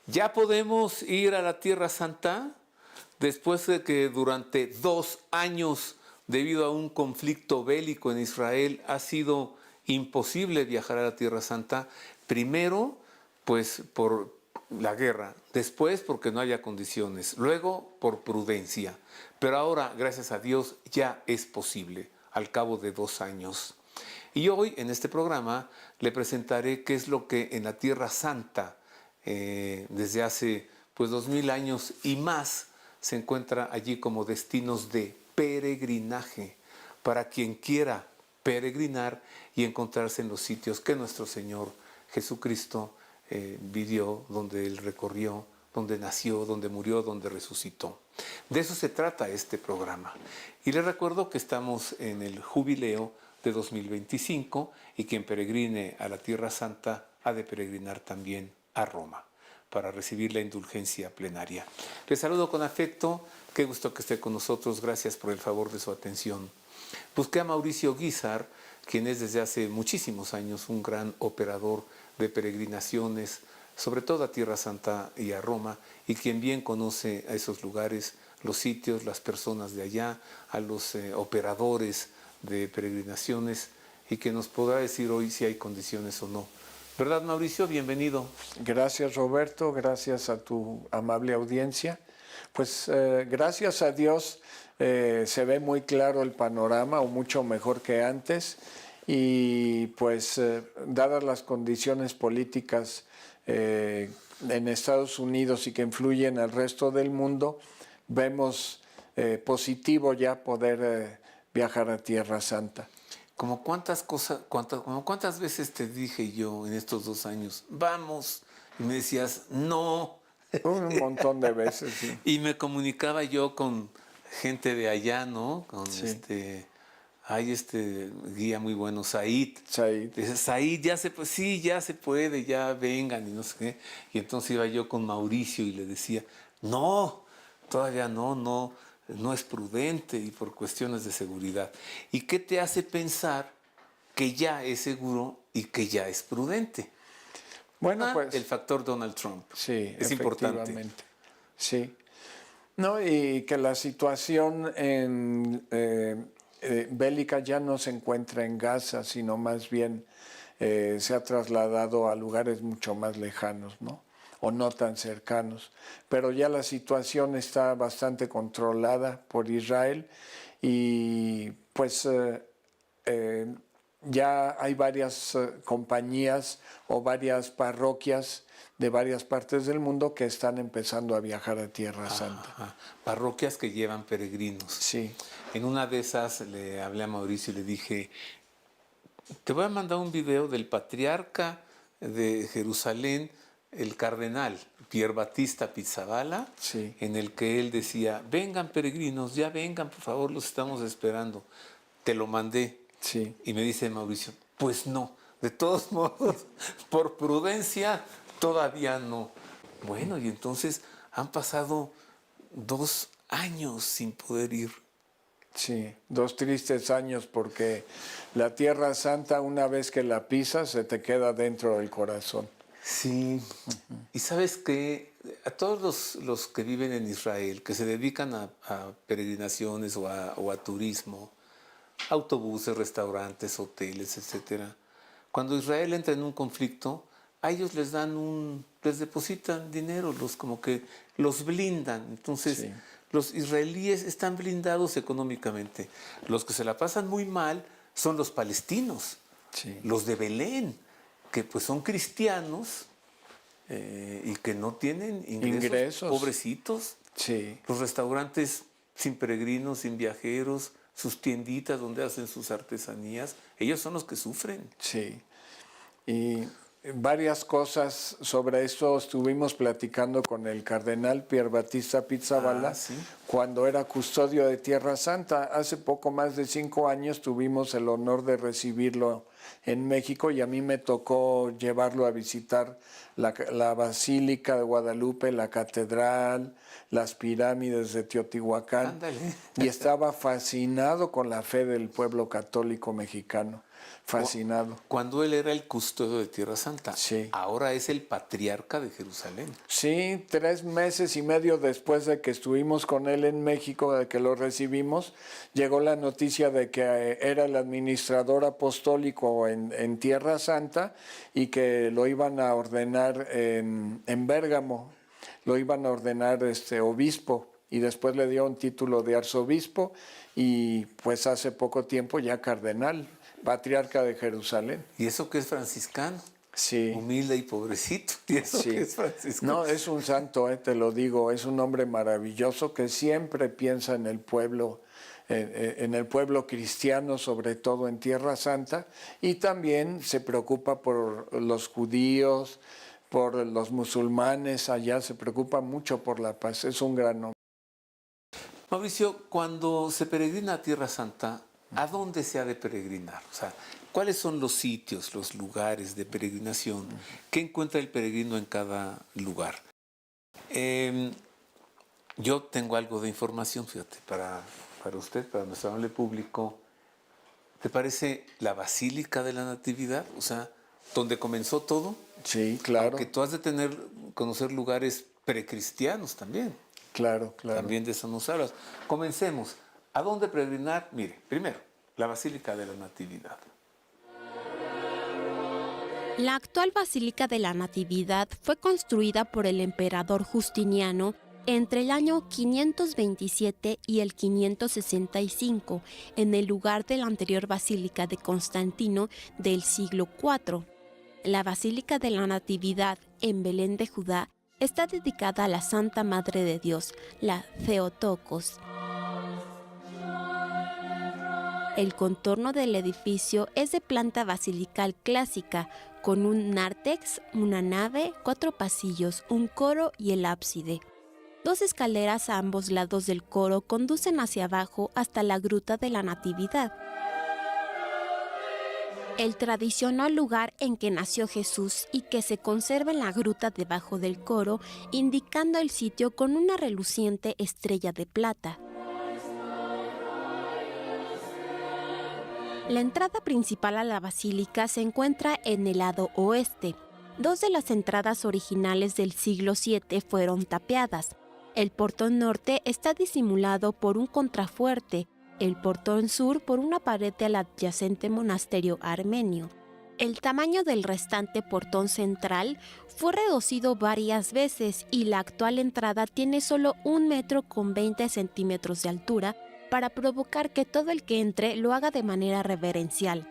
Ya podemos ir a la Tierra Santa después de que durante 2 años, debido a un conflicto bélico en Israel, ha sido imposible viajar a la Tierra Santa. Primero, pues por la guerra, después porque no había condiciones, luego por prudencia. Pero ahora, gracias a Dios, ya es posible al cabo de 2 años. Y hoy en este programa le presentaré qué es lo que en la Tierra Santa, desde hace pues 2000 años y más, se encuentra allí como destinos de peregrinaje para quien quiera peregrinar y encontrarse en los sitios que nuestro Señor Jesucristo vivió, donde Él recorrió, donde nació, donde murió, donde resucitó. De eso se trata este programa. Y les recuerdo que estamos en el jubileo de 2025 y quien peregrine a la Tierra Santa ha de peregrinar también a Roma para recibir la indulgencia plenaria. Les saludo con afecto, qué gusto que esté con nosotros, gracias por el favor de su atención. Busqué a Mauricio Guízar, quien es desde hace muchísimos años un gran operador de peregrinaciones, sobre todo a Tierra Santa y a Roma, y quien bien conoce a esos lugares, los sitios, las personas de allá, a los operadores de peregrinaciones, y que nos podrá decir hoy si hay condiciones o no. ¿Verdad, Mauricio? Bienvenido. Gracias, Roberto. Gracias a tu amable audiencia. Pues gracias a Dios se ve muy claro el panorama, o mucho mejor que antes. Y pues dadas las condiciones políticas en Estados Unidos y que influyen al resto del mundo, vemos positivo ya poder viajar a Tierra Santa. Como cuántas veces te dije yo en estos 2 años, vamos, y me decías, no. Un montón de veces, sí. Y me comunicaba yo con gente de allá, ¿no? Con Sí. hay guía muy bueno, Said. Said. Dice, Said, sí, ya se puede, ya vengan y no sé qué. Y entonces iba yo con Mauricio y le decía, no, todavía no es prudente y por cuestiones de seguridad. ¿Y qué te hace pensar que ya es seguro y que ya es prudente? Bueno, pues El factor Donald Trump. sí, Es importante. Sí. No, y que la situación bélica ya no se encuentra en Gaza, sino más bien se ha trasladado a lugares mucho más lejanos, ¿no? O no tan cercanos. Pero ya la situación está bastante controlada por Israel y pues ya hay varias compañías o varias parroquias de varias partes del mundo que están empezando a viajar a Tierra Santa. Ajá. Parroquias que llevan peregrinos. Sí. En una de esas le hablé a Mauricio y le dije, te voy a mandar un video del patriarca de Jerusalén, el cardenal Pier Battista Pizzaballa, Sí. en el que él decía, vengan peregrinos, ya vengan, por favor, los estamos esperando. Te lo mandé. Sí. Y me dice Mauricio, pues no, de todos modos, por prudencia, todavía no. Bueno, y entonces han pasado 2 años sin poder ir. Sí, 2 tristes años porque la Tierra Santa, una vez que la pisas, se te queda dentro del corazón. Sí, y sabes que a todos los que viven en Israel, que se dedican a peregrinaciones o a turismo, autobuses, restaurantes, hoteles, etcétera, cuando Israel entra en un conflicto, a ellos les depositan dinero, como que los blindan. Entonces, Sí. los israelíes están blindados económicamente. Los que se la pasan muy mal son los palestinos, Sí. los de Belén, que pues son cristianos y que no tienen ingresos, pobrecitos. Sí. Los restaurantes sin peregrinos, sin viajeros, sus tienditas donde hacen sus artesanías, ellos son los que sufren. Sí. Y varias cosas sobre esto estuvimos platicando con el cardenal Pier Battista Pizzaballa ¿Sí? cuando era custodio de Tierra Santa. Hace poco más de 5 años tuvimos el honor de recibirlo en México y a mí me tocó llevarlo a visitar la Basílica de Guadalupe, la Catedral, las pirámides de Teotihuacán. Ándale. Y estaba fascinado con la fe del pueblo católico mexicano. fascinado. Cuando él era el custodio de Tierra Santa, Sí. ahora es el patriarca de Jerusalén. Sí, 3 meses y medio después de que estuvimos con él en México, de que lo recibimos, llegó la noticia de que era el administrador apostólico en Tierra Santa y que lo iban a ordenar en Bérgamo, lo iban a ordenar obispo y después le dio un título de arzobispo y pues hace poco tiempo ya cardenal, patriarca de Jerusalén. Y eso que es franciscano, Sí. humilde y pobrecito, y eso Sí. que es franciscano. No, es un santo, te lo digo, es un hombre maravilloso que siempre piensa en el pueblo, en el pueblo cristiano, sobre todo en Tierra Santa, y también se preocupa por los judíos, por los musulmanes allá, se preocupa mucho por la paz, es un gran hombre. Mauricio, cuando se peregrina a Tierra Santa, ¿a dónde se ha de peregrinar? O sea, ¿cuáles son los sitios, los lugares de peregrinación? ¿Qué encuentra el peregrino en cada lugar? Yo tengo algo de información, fíjate, para usted, para nuestro amable público. ¿Te parece la Basílica de la Natividad? O sea, donde comenzó todo. Sí, claro, Que tú has de conocer lugares precristianos también. claro. También de eso nos hablas. Comencemos. ¿A dónde peregrinar? Mire, primero, la Basílica de la Natividad. La actual Basílica de la Natividad fue construida por el emperador Justiniano entre el año 527 y el 565, en el lugar de la anterior Basílica de Constantino del siglo IV. La Basílica de la Natividad en Belén de Judá está dedicada a la Santa Madre de Dios, la Theotokos. El contorno del edificio es de planta basilical clásica, con un nártex, una nave, 4 pasillos, un coro y el ábside. 2 escaleras a ambos lados del coro conducen hacia abajo hasta la Gruta de la Natividad, el tradicional lugar en que nació Jesús y que se conserva en la gruta debajo del coro, indicando el sitio con una reluciente estrella de plata. La entrada principal a la basílica se encuentra en el lado oeste. 2 de las entradas originales del siglo VII fueron tapiadas. El portón norte está disimulado por un contrafuerte, el portón sur por una pared del adyacente monasterio armenio. El tamaño del restante portón central fue reducido varias veces y la actual entrada tiene solo 1 metro con 20 centímetros de altura para provocar que todo el que entre lo haga de manera reverencial.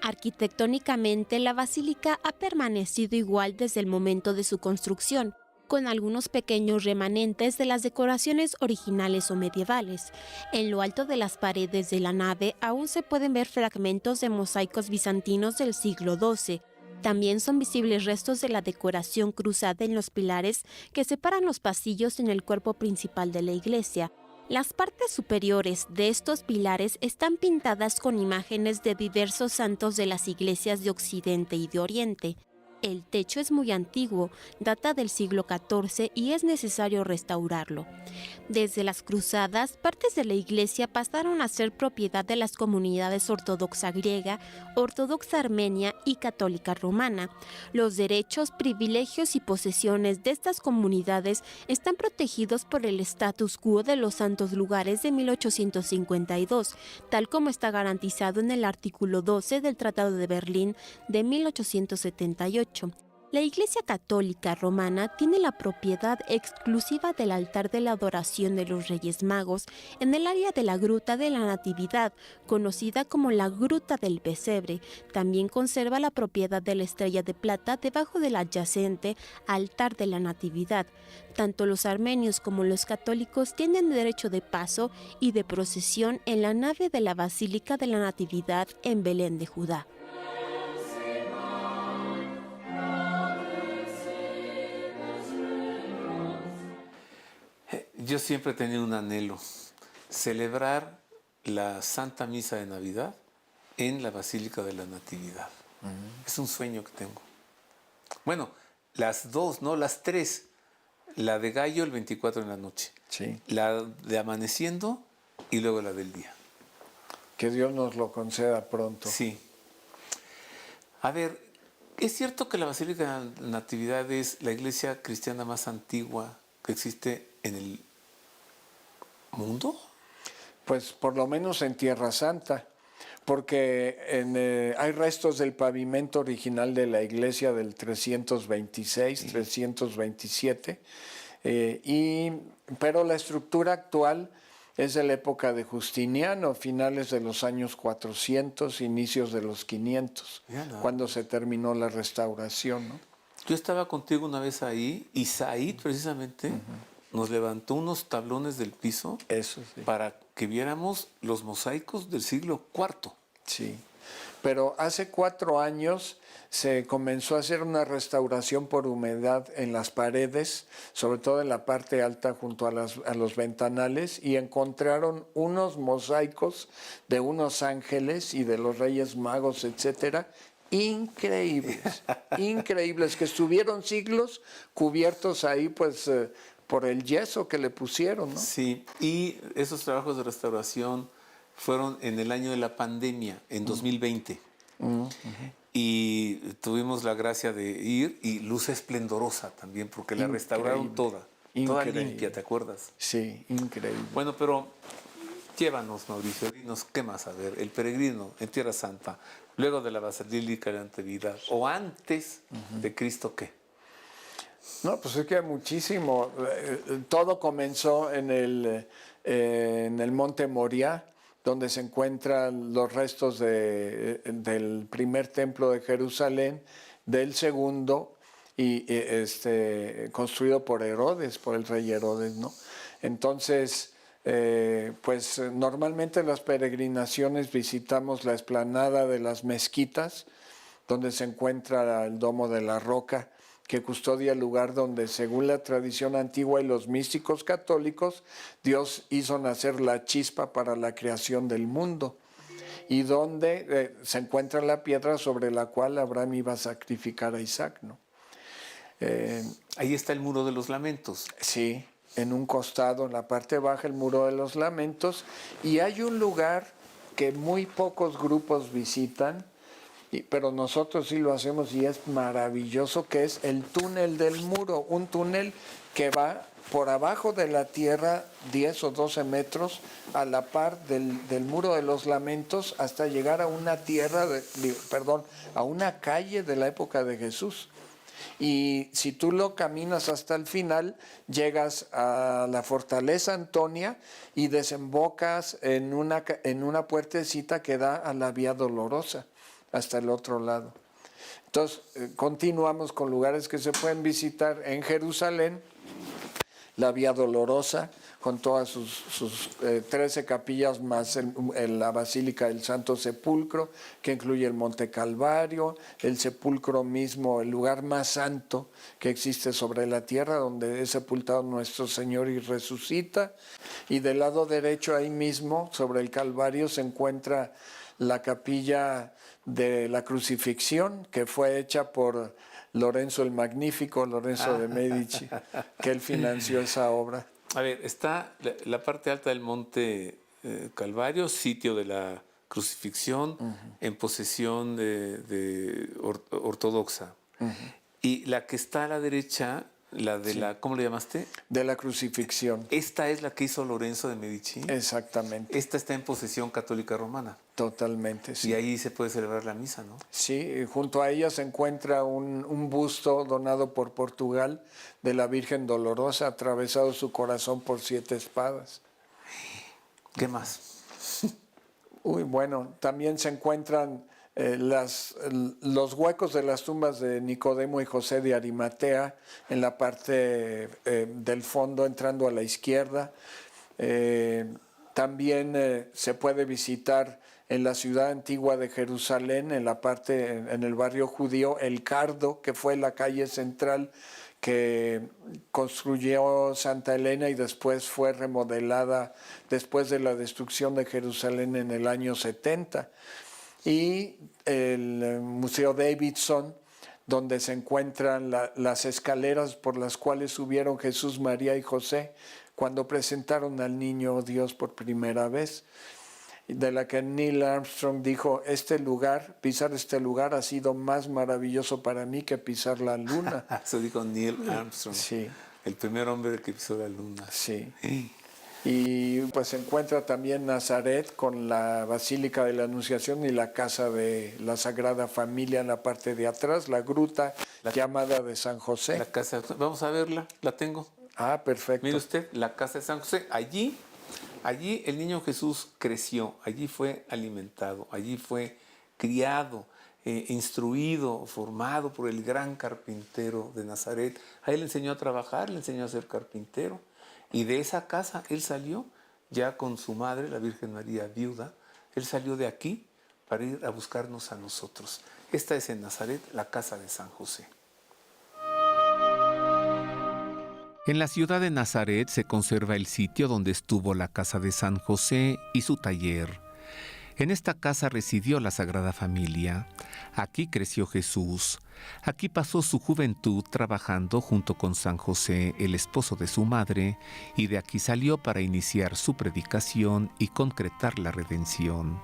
Arquitectónicamente, la basílica ha permanecido igual desde el momento de su construcción, con algunos pequeños remanentes de las decoraciones originales o medievales. En lo alto de las paredes de la nave aún se pueden ver fragmentos de mosaicos bizantinos del siglo XII. También son visibles restos de la decoración cruzada en los pilares que separan los pasillos en el cuerpo principal de la iglesia. Las partes superiores de estos pilares están pintadas con imágenes de diversos santos de las iglesias de Occidente y de Oriente. El techo es muy antiguo, data del siglo XIV y es necesario restaurarlo. Desde las cruzadas, partes de la iglesia pasaron a ser propiedad de las comunidades ortodoxa griega, ortodoxa armenia y católica romana. Los derechos, privilegios y posesiones de estas comunidades están protegidos por el status quo de los santos lugares de 1852, tal como está garantizado en el artículo 12 del Tratado de Berlín de 1878. La Iglesia Católica Romana tiene la propiedad exclusiva del altar de la adoración de los Reyes Magos en el área de la Gruta de la Natividad, conocida como la Gruta del Pesebre. También conserva la propiedad de la estrella de plata debajo del adyacente altar de la Natividad. Tanto los armenios como los católicos tienen derecho de paso y de procesión en la nave de la Basílica de la Natividad en Belén de Judá. Yo siempre he tenido un anhelo, celebrar la Santa Misa de Navidad en la Basílica de la Natividad. Es un sueño que tengo. Bueno, las 2, no, las 3. La de Gallo el 24 en la noche. Sí. La de amaneciendo y luego la del día. Que Dios nos lo conceda pronto. Sí. A ver, ¿es cierto que la Basílica de la Natividad es la iglesia cristiana más antigua que existe en el mundo? Pues por lo menos en Tierra Santa, porque hay restos del pavimento original de la iglesia del 326, 327, pero la estructura actual es de la época de Justiniano, finales de los años 400, inicios de los 500, cuando se terminó la restauración, ¿no? Yo estaba contigo una vez ahí y Said precisamente nos levantó unos tablones del piso Eso sí. para que viéramos los mosaicos del siglo IV. Sí, pero hace 4 años se comenzó a hacer una restauración por humedad en las paredes, sobre todo en la parte alta junto a los ventanales, y encontraron unos mosaicos de unos ángeles y de los Reyes Magos, etcétera, increíbles, increíbles, que estuvieron siglos cubiertos ahí, pues, por el yeso que le pusieron, ¿no? Sí, y esos trabajos de restauración fueron en el año de la pandemia, en 2020. Y tuvimos la gracia de ir, y luz esplendorosa también, porque la restauraron toda limpia, ¿te acuerdas? Sí, increíble. Bueno, pero llévanos, Mauricio, dinos qué más, a ver, el peregrino en Tierra Santa, luego de la Basílica de la Natividad, o antes de Cristo, ¿qué? No, pues es que muchísimo. Todo comenzó en el Monte Moriah, donde se encuentran los restos del primer templo de Jerusalén, del segundo, y construido por Herodes, por el rey Herodes, ¿no? Entonces, pues normalmente en las peregrinaciones visitamos la explanada de las mezquitas, donde se encuentra el Domo de la Roca, que custodia el lugar donde, según la tradición antigua y los místicos católicos, Dios hizo nacer la chispa para la creación del mundo, y donde se encuentra la piedra sobre la cual Abraham iba a sacrificar a Isaac, ¿no? Ahí está el Muro de los Lamentos. Sí, en un costado, en la parte baja, el Muro de los Lamentos, y hay un lugar que muy pocos grupos visitan, pero nosotros sí lo hacemos y es maravilloso, que es el túnel del muro, un túnel que va por abajo de la tierra 10 o 12 metros a la par del Muro de los Lamentos, hasta llegar a una a una calle de la época de Jesús. Y si tú lo caminas hasta el final, llegas a la Fortaleza Antonia y desembocas en una puertecita que da a la Vía Dolorosa, hasta el otro lado. Entonces, continuamos con lugares que se pueden visitar en Jerusalén, la Vía Dolorosa, con todas sus 13 capillas, más la Basílica del Santo Sepulcro, que incluye el Monte Calvario, el sepulcro mismo, el lugar más santo que existe sobre la tierra, donde es sepultado nuestro Señor y resucita. Y del lado derecho, ahí mismo, sobre el Calvario, se encuentra la capilla de la Crucifixión, que fue hecha por Lorenzo el Magnífico, Lorenzo de Medici, que él financió esa obra. A ver, está la parte alta del Monte Calvario, sitio de la Crucifixión, en posesión de ortodoxa. Y la que está a la derecha, la de la, ¿cómo le llamaste? De la Crucifixión. Esta es la que hizo Lorenzo de Medici. Exactamente. Esta está en posesión católica romana. Totalmente, sí. Y ahí se puede celebrar la misa, ¿no? Sí, junto a ella se encuentra un busto donado por Portugal de la Virgen Dolorosa, atravesado su corazón por 7 espadas. ¿Qué más? Uy, bueno, también se encuentran los huecos de las tumbas de Nicodemo y José de Arimatea en la parte del fondo, entrando a la izquierda. También se puede visitar en la ciudad antigua de Jerusalén, en la parte, en el barrio judío, el Cardo, que fue la calle central que construyó Santa Elena y después fue remodelada después de la destrucción de Jerusalén en el año 70. Y el Museo Davidson, donde se encuentran las escaleras por las cuales subieron Jesús, María y José cuando presentaron al niño Dios por primera vez. de la que Neil Armstrong dijo, pisar este lugar ha sido más maravilloso para mí que pisar la luna. Eso dijo Neil Armstrong, Sí, el primer hombre que pisó la luna. sí. Y pues se encuentra también Nazaret con la Basílica de la Anunciación y la casa de la Sagrada Familia en la parte de atrás, la gruta llamada de San José. La casa, vamos a verla, la tengo. Ah, perfecto. Mire usted, la casa de San José. Allí el niño Jesús creció, allí fue alimentado, allí fue criado, instruido, formado por el gran carpintero de Nazaret. Ahí le enseñó a trabajar, le enseñó a ser carpintero. Y de esa casa él salió, ya con su madre, la Virgen María viuda, él salió de aquí para ir a buscarnos a nosotros. Esta es en Nazaret, la casa de San José. En la ciudad de Nazaret se conserva el sitio donde estuvo la casa de San José y su taller. En esta casa residió la Sagrada Familia. Aquí creció Jesús. Aquí pasó su juventud trabajando junto con San José, el esposo de su madre, y de aquí salió para iniciar su predicación y concretar la redención.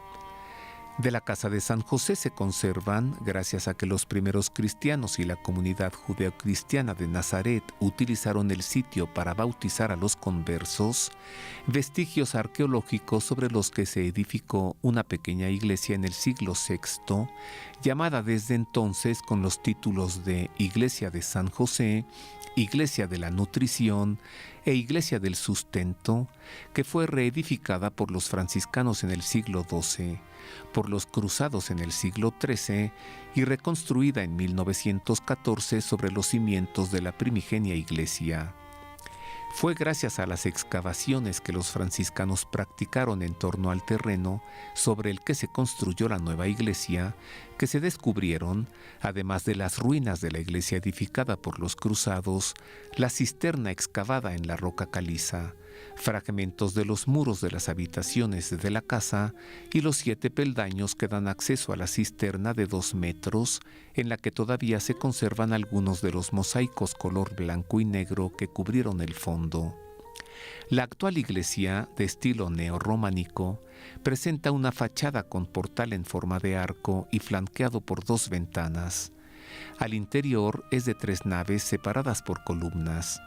De la casa de San José se conservan, gracias a que los primeros cristianos y la comunidad judeocristiana de Nazaret utilizaron el sitio para bautizar a los conversos, vestigios arqueológicos sobre los que se edificó una pequeña iglesia en el siglo VI, llamada desde entonces con los títulos de Iglesia de San José, Iglesia de la Nutrición e Iglesia del Sustento, que fue reedificada por los franciscanos en el siglo XII, por los cruzados en el siglo XIII y reconstruida en 1914 sobre los cimientos de la primigenia iglesia. Fue gracias a las excavaciones que los franciscanos practicaron en torno al terreno sobre el que se construyó la nueva iglesia que se descubrieron, además de las ruinas de la iglesia edificada por los cruzados, la cisterna excavada en la roca caliza, fragmentos de los muros de las habitaciones de la casa y los 7 peldaños que dan acceso a la cisterna de 2 metros, en la que todavía se conservan algunos de los mosaicos color blanco y negro que cubrieron el fondo. La actual iglesia, de estilo neorrománico, presenta una fachada con portal en forma de arco y flanqueado por 2 ventanas. Al interior es de 3 naves separadas por columnas.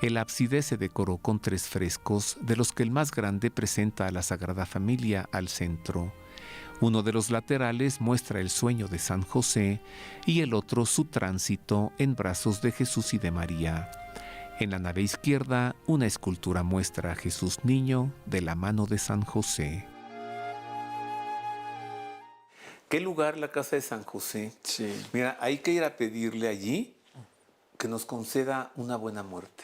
El ábside se decoró con 3 frescos, de los que el más grande presenta a la Sagrada Familia al centro. Uno de los laterales muestra el sueño de San José y el otro su tránsito en brazos de Jesús y de María. En la nave izquierda, una escultura muestra a Jesús niño de la mano de San José. ¿Qué lugar la casa de San José? Sí. Mira, hay que ir a pedirle allí que nos conceda una buena muerte.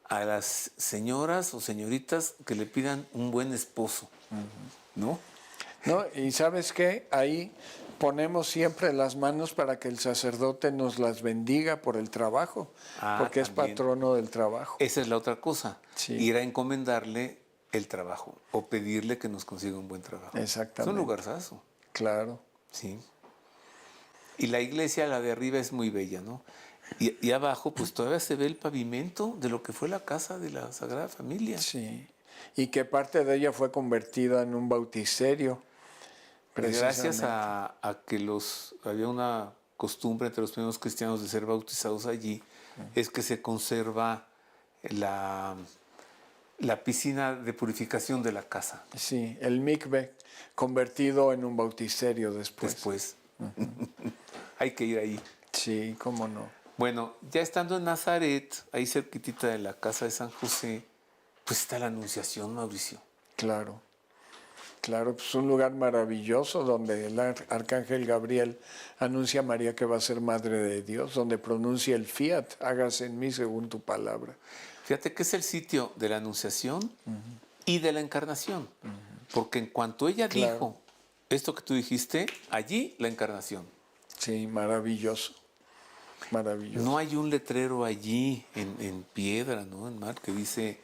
A las señoras o señoritas que le pidan un buen esposo, ¿no? No, y ¿sabes qué? Ahí ponemos siempre las manos para que el sacerdote nos las bendiga por el trabajo, porque es también. patrono del trabajo. Esa es la otra cosa, Sí. ir a encomendarle el trabajo o pedirle que nos consiga un buen trabajo. Exactamente. Es un lugarzazo. Claro. Sí. Y la iglesia, la de arriba, es muy bella, ¿no? Y abajo, pues todavía se ve el pavimento de lo que fue la casa de la Sagrada Familia. Sí. Y que parte de ella fue convertida en un bautisterio. Gracias a que había una costumbre entre los primeros cristianos de ser bautizados allí, es que se conserva la piscina de purificación de la casa. Sí, el mikve, convertido en un bautisterio después. Hay que ir ahí. Sí, cómo no. Bueno, ya estando en Nazaret, ahí cerquitita de la casa de San José, pues está la Anunciación, Mauricio. Claro. Claro, pues un lugar maravilloso donde el arcángel Gabriel anuncia a María que va a ser madre de Dios, donde pronuncia el fiat, hágase en mí según tu palabra. Fíjate que es el sitio de la Anunciación y de la Encarnación, porque en cuanto ella dijo esto que tú dijiste, allí la Encarnación. Sí, maravilloso, maravilloso. No hay un letrero allí en piedra, ¿no? En mar, que dice,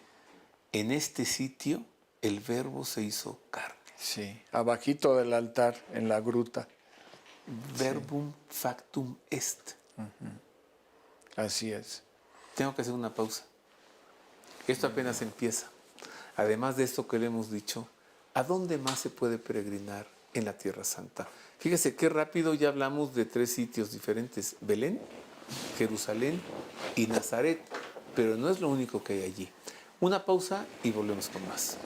en este sitio el Verbo se hizo carne. Sí, abajito del altar, en la gruta. Verbum factum est. Así es. Tengo que hacer una pausa. Esto apenas empieza. Además de esto que le hemos dicho, ¿A dónde más se puede peregrinar en la Tierra Santa? Fíjese qué rápido ya hablamos de 3 sitios diferentes: Belén, Jerusalén y Nazaret, pero no es lo único que hay allí. Una pausa y volvemos con más.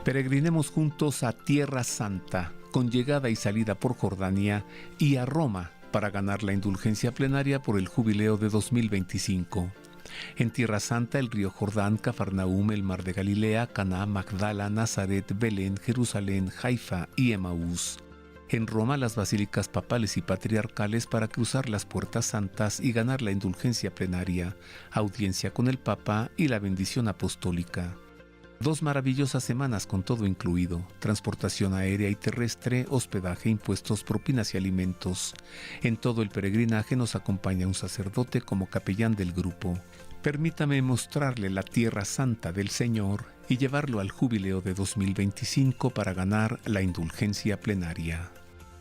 Peregrinemos juntos a Tierra Santa, con llegada y salida por Jordania, y a Roma para ganar la indulgencia plenaria por el jubileo de 2025. En Tierra Santa, el río Jordán, Cafarnaúm, el mar de Galilea, Caná, Magdala, Nazaret, Belén, Jerusalén, Haifa y Emaús. En Roma, las basílicas papales y patriarcales para cruzar las puertas santas y ganar la indulgencia plenaria, audiencia con el Papa y la bendición apostólica. 2 maravillosas semanas con todo incluido: transportación aérea y terrestre, hospedaje, impuestos, propinas y alimentos. En todo el peregrinaje nos acompaña un sacerdote como capellán del grupo. Permítame mostrarle la Tierra Santa del Señor y llevarlo al jubileo de 2025 para ganar la indulgencia plenaria.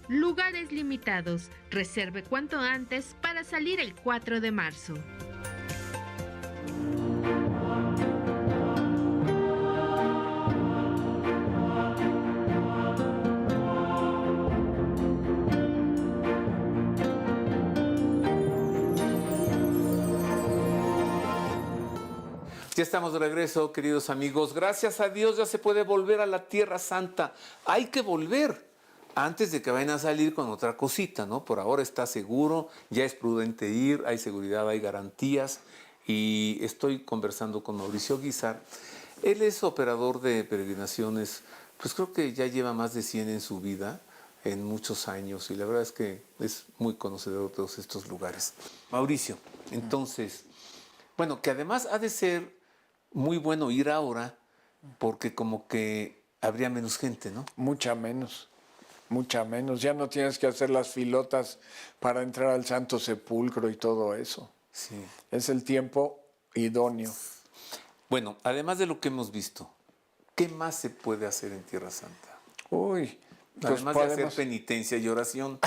Lugares limitados. Reserve cuanto antes para salir el 4 de marzo. Ya estamos de regreso, queridos amigos. Gracias a Dios ya se puede volver a la Tierra Santa. Hay que volver antes de que vayan a salir con otra cosita, ¿no? Por ahora está seguro, ya es prudente ir, hay seguridad, hay garantías. Y estoy conversando con Mauricio Guízar. Él es operador de peregrinaciones, pues creo que ya lleva más de 100 en su vida, en muchos años, y la verdad es que es muy conocedor de todos estos lugares. Mauricio, entonces, bueno, que además ha de ser muy bueno ir ahora, porque como que habría menos gente, ¿no? Mucha menos. Ya no tienes que hacer las filotas para entrar al Santo Sepulcro y todo eso. Sí. Es el tiempo idóneo. Bueno, además de lo que hemos visto, ¿qué más se puede hacer en Tierra Santa? Uy, Además de hacer penitencia y oración.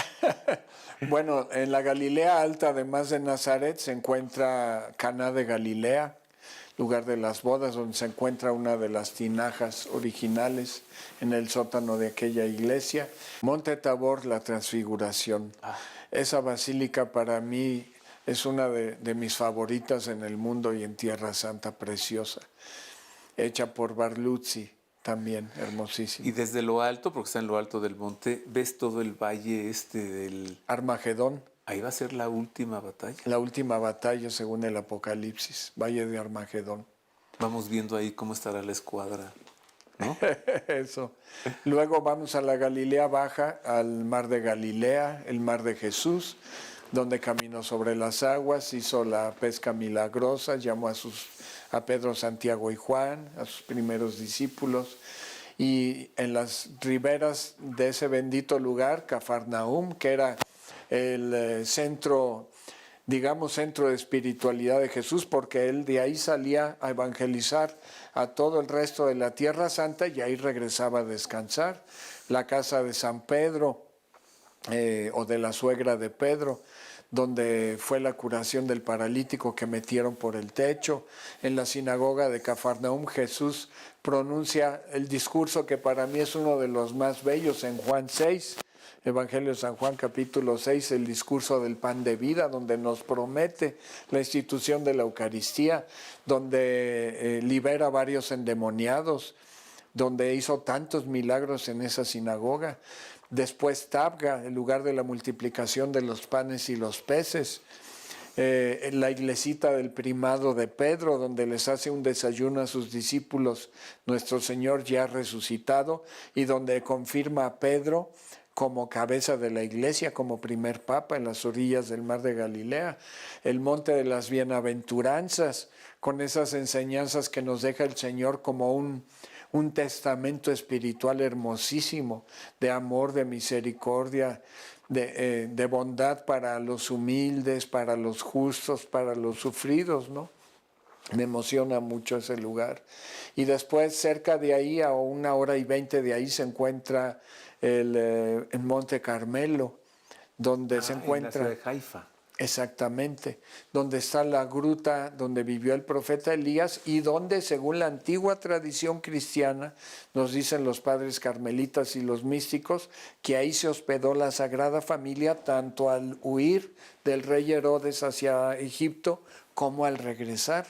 Bueno, en la Galilea Alta, además de Nazaret, se encuentra Caná de Galilea, lugar de las bodas, donde se encuentra una de las tinajas originales en el sótano de aquella iglesia. Monte Tabor, la Transfiguración. Esa basílica para mí es una de mis favoritas en el mundo y en Tierra Santa, preciosa. Hecha por Barluzzi, también hermosísima. Y desde lo alto, porque está en lo alto del monte, ves todo el valle del Armagedón. Ahí va a ser la última batalla. La última batalla según el Apocalipsis, Valle de Armagedón. Vamos viendo ahí cómo estará la escuadra, ¿no? Eso. Luego vamos a la Galilea Baja, al mar de Galilea, el mar de Jesús, donde caminó sobre las aguas, hizo la pesca milagrosa, llamó a Pedro, Santiago y Juan, a sus primeros discípulos. Y en las riberas de ese bendito lugar, Cafarnaúm, que era el centro, digamos, centro de espiritualidad de Jesús, porque él de ahí salía a evangelizar a todo el resto de la Tierra Santa y ahí regresaba a descansar. La casa de San Pedro, o de la suegra de Pedro, donde fue la curación del paralítico que metieron por el techo. En la sinagoga de Cafarnaúm, Jesús pronuncia el discurso que para mí es uno de los más bellos en Juan 6, Evangelio de San Juan capítulo 6, el discurso del pan de vida, donde nos promete la institución de la Eucaristía, donde libera a varios endemoniados, donde hizo tantos milagros en esa sinagoga. Después Tabga, el lugar de la multiplicación de los panes y los peces. En la iglesita del primado de Pedro, donde les hace un desayuno a sus discípulos, nuestro Señor ya resucitado, y donde confirma a Pedro como cabeza de la iglesia, como primer papa en las orillas del mar de Galilea. El monte de las bienaventuranzas, con esas enseñanzas que nos deja el Señor como un testamento espiritual hermosísimo, de amor, de misericordia, de bondad para los humildes, para los justos, para los sufridos, ¿no? Me emociona mucho ese lugar. Y después, cerca de ahí, a 1 hora y 20 de ahí, se encuentra el Monte Carmelo, donde se En la encuentra... ciudad de Haifa. Exactamente, donde está la gruta donde vivió el profeta Elías y donde, según la antigua tradición cristiana, nos dicen los padres carmelitas y los místicos, que ahí se hospedó la Sagrada Familia tanto al huir del rey Herodes hacia Egipto como al regresar.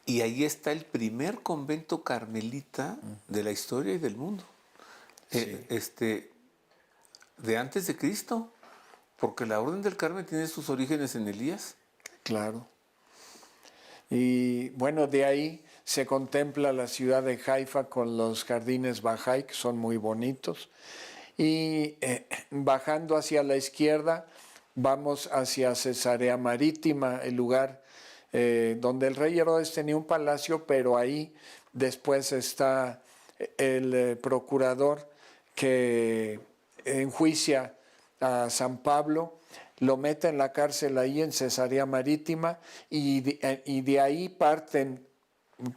Y ahí está el primer convento carmelita de la historia y del mundo. Sí. De antes de Cristo. Porque la Orden del Carmen tiene sus orígenes en Elías. Claro. Y bueno, de ahí se contempla la ciudad de Haifa con los jardines Bajai, que son muy bonitos. Y bajando hacia la izquierda, vamos hacia Cesarea Marítima, el lugar donde el rey Herodes tenía un palacio, pero ahí después está el procurador que enjuicia a San Pablo, lo mete en la cárcel ahí en Cesarea Marítima y de ahí parten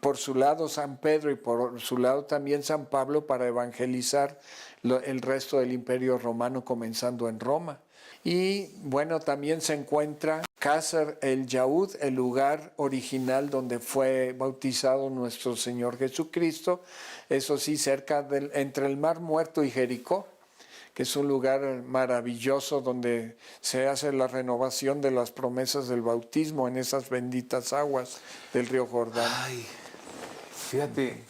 por su lado San Pedro y por su lado también San Pablo para evangelizar el resto del Imperio Romano, comenzando en Roma. Y bueno, también se encuentra Qasr el Yaud, el lugar original donde fue bautizado nuestro Señor Jesucristo, eso sí, entre el Mar Muerto y Jericó, que es un lugar maravilloso donde se hace la renovación de las promesas del bautismo en esas benditas aguas del río Jordán. Ay, fíjate,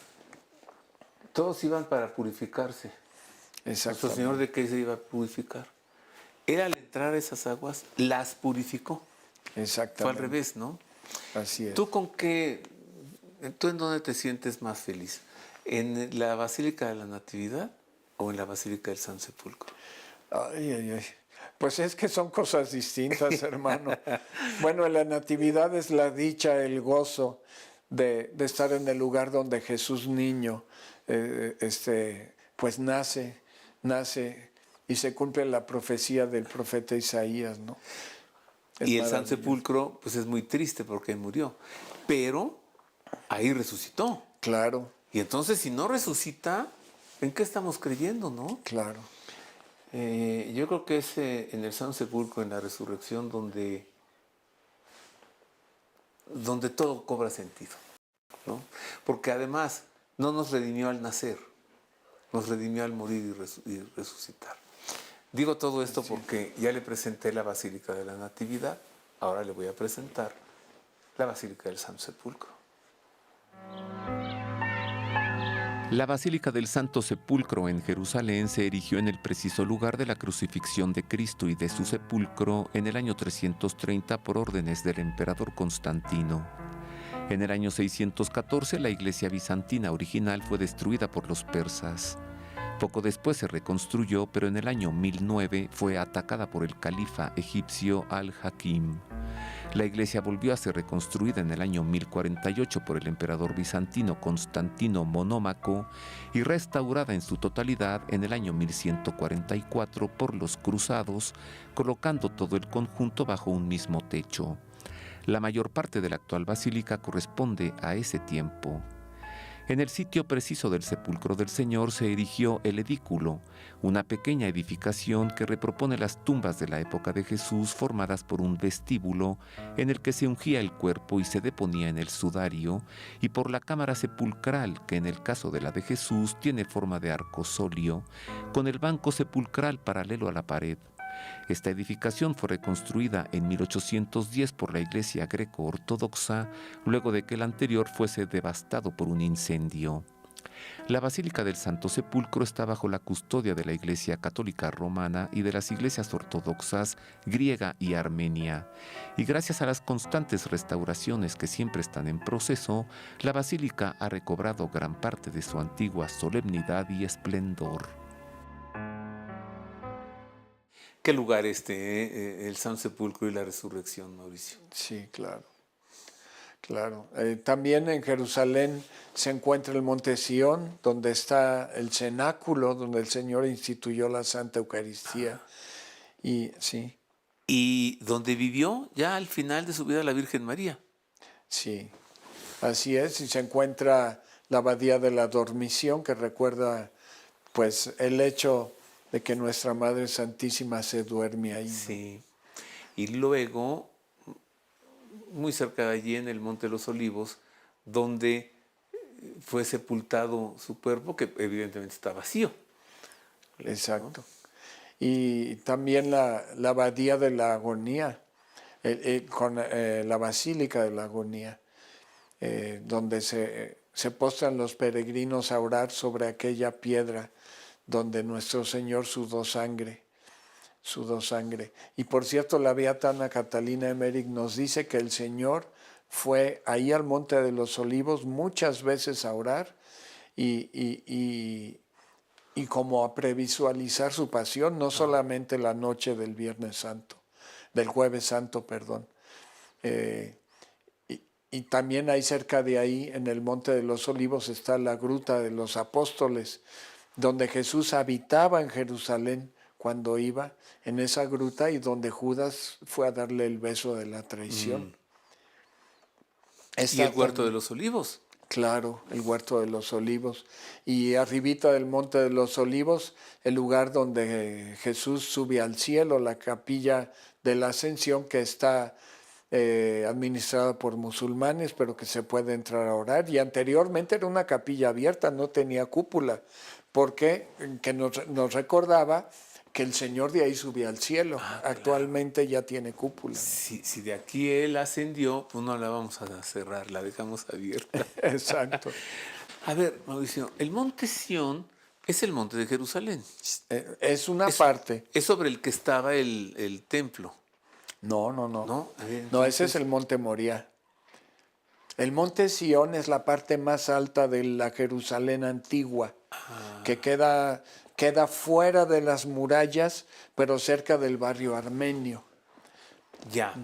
todos iban para purificarse. Nuestro Señor, ¿de qué se iba a purificar? Él, al entrar a esas aguas, las purificó. Exactamente. Fue al revés, ¿no? Así es. ¿Tú en dónde te sientes más feliz? ¿En la Basílica de la Natividad o en la Basílica del Santo Sepulcro? Ay. Pues es que son cosas distintas, hermano. Bueno, la Natividad es la dicha, el gozo de estar en el lugar donde Jesús niño pues nace y se cumple la profecía del profeta Isaías, ¿no? Y el Santo Sepulcro, pues es muy triste porque murió, pero ahí resucitó. Claro. Y entonces, si no resucita, ¿en qué estamos creyendo, no? Claro. Yo creo que es en el Santo Sepulcro, en la resurrección, donde todo cobra sentido, ¿no? Porque además no nos redimió al nacer, nos redimió al morir y resucitar. Digo todo esto porque ya le presenté la Basílica de la Natividad, ahora le voy a presentar la Basílica del Santo Sepulcro. La Basílica del Santo Sepulcro en Jerusalén se erigió en el preciso lugar de la crucifixión de Cristo y de su sepulcro en el año 330 por órdenes del emperador Constantino. En el año 614 la iglesia bizantina original fue destruida por los persas. Poco después se reconstruyó, pero en el año 1009 fue atacada por el califa egipcio Al-Hakim. La iglesia volvió a ser reconstruida en el año 1048 por el emperador bizantino Constantino Monómaco y restaurada en su totalidad en el año 1144 por los cruzados, colocando todo el conjunto bajo un mismo techo. La mayor parte de la actual basílica corresponde a ese tiempo. En el sitio preciso del sepulcro del Señor se erigió el edículo, una pequeña edificación que repropone las tumbas de la época de Jesús formadas por un vestíbulo en el que se ungía el cuerpo y se deponía en el sudario, y por la cámara sepulcral que en el caso de la de Jesús tiene forma de arco solio, con el banco sepulcral paralelo a la pared. Esta edificación fue reconstruida en 1810 por la Iglesia greco-ortodoxa, luego de que el anterior fuese devastado por un incendio. La Basílica del Santo Sepulcro está bajo la custodia de la Iglesia Católica Romana y de las iglesias ortodoxas griega y armenia. Y gracias a las constantes restauraciones que siempre están en proceso, la Basílica ha recobrado gran parte de su antigua solemnidad y esplendor. ¿Qué lugar el Santo Sepulcro y la resurrección, Mauricio? Sí, claro. Claro. También en Jerusalén se encuentra el Monte Sión, donde está el cenáculo, donde el Señor instituyó la Santa Eucaristía. Y sí. Y donde vivió ya al final de su vida la Virgen María. Sí. Así es, y se encuentra la abadía de la Dormición, que recuerda pues el hecho de que nuestra Madre Santísima se duerme ahí, ¿no? Sí. Y luego, muy cerca de allí, en el Monte de los Olivos, donde fue sepultado su cuerpo, que evidentemente está vacío. Exacto. Y también la abadía de la Agonía, con la Basílica de la Agonía, donde se postran los peregrinos a orar sobre aquella piedra donde nuestro Señor sudó sangre. Y por cierto, la beata Ana Catalina Emmerich nos dice que el Señor fue ahí al Monte de los Olivos muchas veces a orar y como a previsualizar su pasión, no solamente la noche del del Jueves Santo, perdón. Y también ahí cerca de ahí, en el Monte de los Olivos, está la Gruta de los Apóstoles, donde Jesús habitaba en Jerusalén cuando iba en esa gruta y donde Judas fue a darle el beso de la traición. ¿Y el Huerto de los Olivos? Claro, el Huerto de los Olivos. Y arribita del Monte de los Olivos, el lugar donde Jesús sube al cielo, la capilla de la Ascensión, que está administrada por musulmanes, pero que se puede entrar a orar. Y anteriormente era una capilla abierta, no tenía cúpula, porque que nos recordaba que el Señor de ahí subía al cielo. Actualmente ya tiene cúpula. Si de aquí Él ascendió, pues no la vamos a cerrar, la dejamos abierta. Exacto. A ver, Mauricio, el Monte Sión es el Monte de Jerusalén. Es una parte. Es sobre el que estaba el templo. No. ¿No? A ver, No, ese es el Monte Moriah. El Monte Sión es la parte más alta de la Jerusalén antigua, que queda fuera de las murallas, pero cerca del barrio armenio. Ya.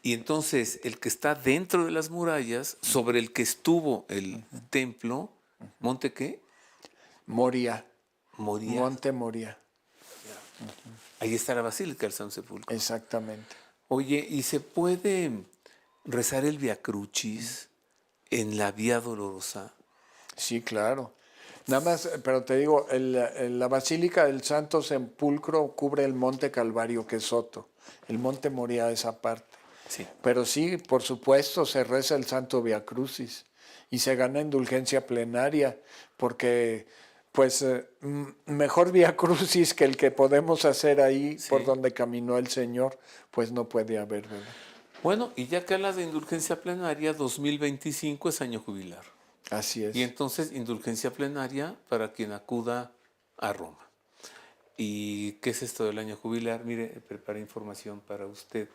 Y entonces, el que está dentro de las murallas, sobre el que estuvo el templo, ¿Monte qué? Moriah. Moriah. Monte Moriah. Ahí está la Basílica del Santo Sepulcro. Exactamente. Oye, ¿y se puede rezar el Via Crucis en la Vía Dolorosa? Sí, claro. Nada más, pero te digo, la Basílica del Santo Sepulcro cubre el Monte Calvario, que es Soto. El Monte Moriah es aparte. Sí. Pero sí, por supuesto, se reza el Santo Via Crucis y se gana indulgencia plenaria, porque pues mejor Via Crucis que el que podemos hacer ahí, sí, por donde caminó el Señor, pues no puede haber, ¿verdad? Bueno, y ya que hablas de indulgencia plenaria, 2025 es año jubilar. Así es. Y entonces, indulgencia plenaria para quien acuda a Roma. ¿Y qué es esto del año jubilar? Mire, preparé información para usted.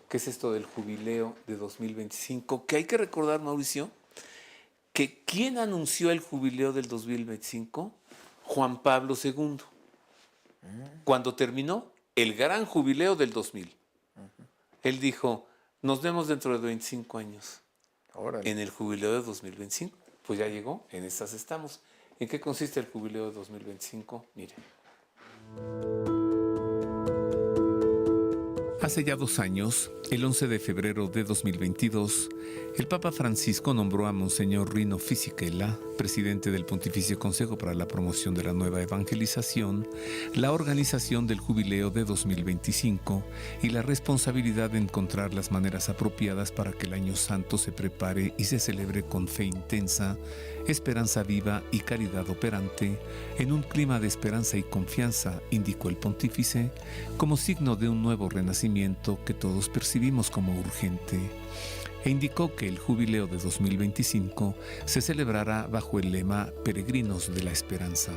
¿Qué es esto del jubileo de 2025? Que hay que recordar, Mauricio, que ¿quién anunció el jubileo del 2025? Juan Pablo II. Cuando terminó el gran jubileo del 2000. Él dijo, nos vemos dentro de 25 años. Órale. En el jubileo de 2025. Pues ya llegó, en estas estamos. ¿En qué consiste el jubileo de 2025? Mire. Hace ya 2 años, el 11 de febrero de 2022, el Papa Francisco nombró a Monseñor Rino Fisichella, presidente del Pontificio Consejo para la Promoción de la Nueva Evangelización, la organización del Jubileo de 2025 y la responsabilidad de encontrar las maneras apropiadas para que el Año Santo se prepare y se celebre con fe intensa, esperanza viva y caridad operante, en un clima de esperanza y confianza, indicó el pontífice, como signo de un nuevo renacimiento que todos percibimos como urgente. E indicó que el jubileo de 2025 se celebrará bajo el lema Peregrinos de la Esperanza.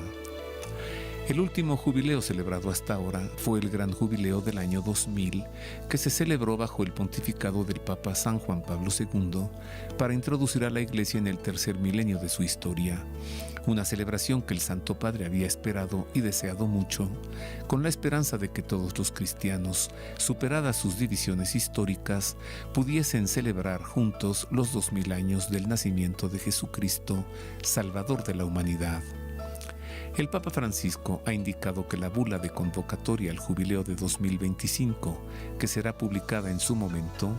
El último jubileo celebrado hasta ahora fue el Gran Jubileo del año 2000, que se celebró bajo el pontificado del Papa San Juan Pablo II para introducir a la Iglesia en el tercer milenio de su historia. Una celebración que el Santo Padre había esperado y deseado mucho, con la esperanza de que todos los cristianos, superadas sus divisiones históricas, pudiesen celebrar juntos los 2000 años del nacimiento de Jesucristo, Salvador de la humanidad. El Papa Francisco ha indicado que la bula de convocatoria al jubileo de 2025, que será publicada en su momento,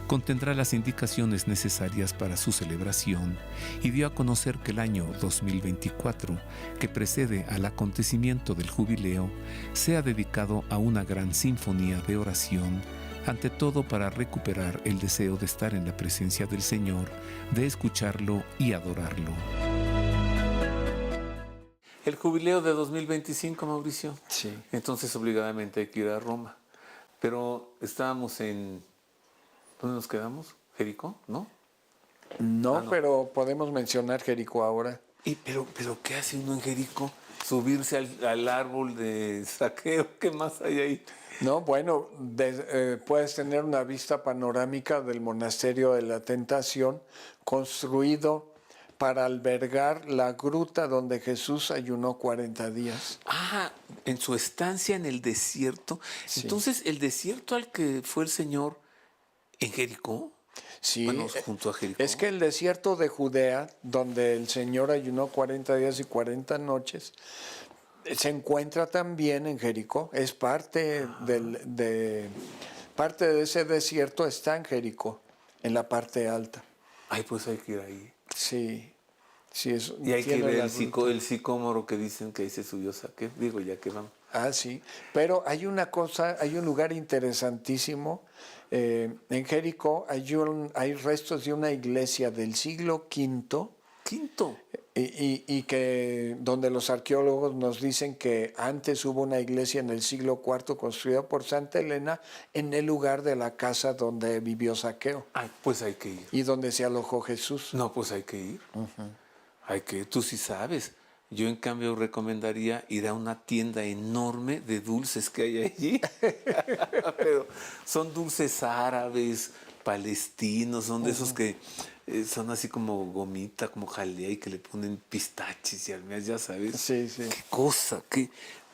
contendrá las indicaciones necesarias para su celebración y dio a conocer que el año 2024, que precede al acontecimiento del jubileo, sea dedicado a una gran sinfonía de oración, ante todo para recuperar el deseo de estar en la presencia del Señor, de escucharlo y adorarlo. El jubileo de 2025, Mauricio. Sí. Entonces obligadamente hay que ir a Roma. Pero estábamos en... ¿Dónde nos quedamos? ¿Jericó? ¿No? No, no. pero podemos mencionar Jericó ahora. Pero ¿qué hace uno en Jericó? Subirse al árbol de Zaqueo. ¿Qué más hay ahí? No, bueno, puedes tener una vista panorámica del monasterio de la Tentación, construido para albergar la gruta donde Jesús ayunó 40 días. Ah, en su estancia en el desierto. Sí. Entonces, ¿el desierto al que fue el Señor en Jericó? Sí, Bueno, junto a Jericó. es que el desierto de Judea, donde el Señor ayunó 40 días y 40 noches, se encuentra también en Jericó. Es parte parte de ese desierto está en Jericó, en la parte alta. Ay, pues hay que ir ahí. Sí, sí, eso. Y hay que tiene ver la el gruta. sicómoro que dicen que ahí se subió Zaqueo. Digo, ya que vamos. Ah, sí. Pero hay una cosa, hay un lugar interesantísimo. En Jericó hay restos de una iglesia del siglo V. Quinto. Y que donde los arqueólogos nos dicen que antes hubo una iglesia en el siglo IV construida por Santa Elena en el lugar de la casa donde vivió Zaqueo Ay, pues hay que ir. y donde se alojó Jesús. No, pues hay que ir. Hay que, tú sí sabes. Yo en cambio recomendaría ir a una tienda enorme de dulces que hay allí. Pero son dulces árabes, palestinos, son de esos que son así como gomita, como jalea y que le ponen pistaches y almejas, ya sabes. Sí, sí. Qué cosa,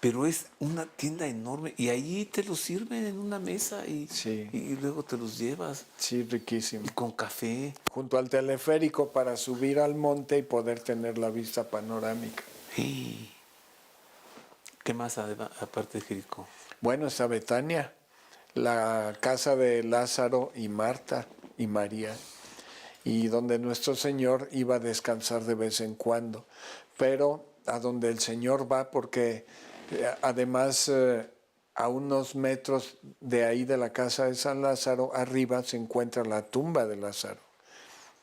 pero es una tienda enorme y allí te los sirven en una mesa Sí. y luego te los llevas Sí, riquísimo. y con café. Junto al teleférico para subir al monte y poder tener la vista panorámica. ¿Qué más aparte de Jericó? Bueno, está Betania, la casa de Lázaro y Marta y María, y donde nuestro Señor iba a descansar de vez en cuando, pero a donde el Señor va porque además a unos metros de ahí de la casa de San Lázaro, arriba se encuentra la tumba de Lázaro,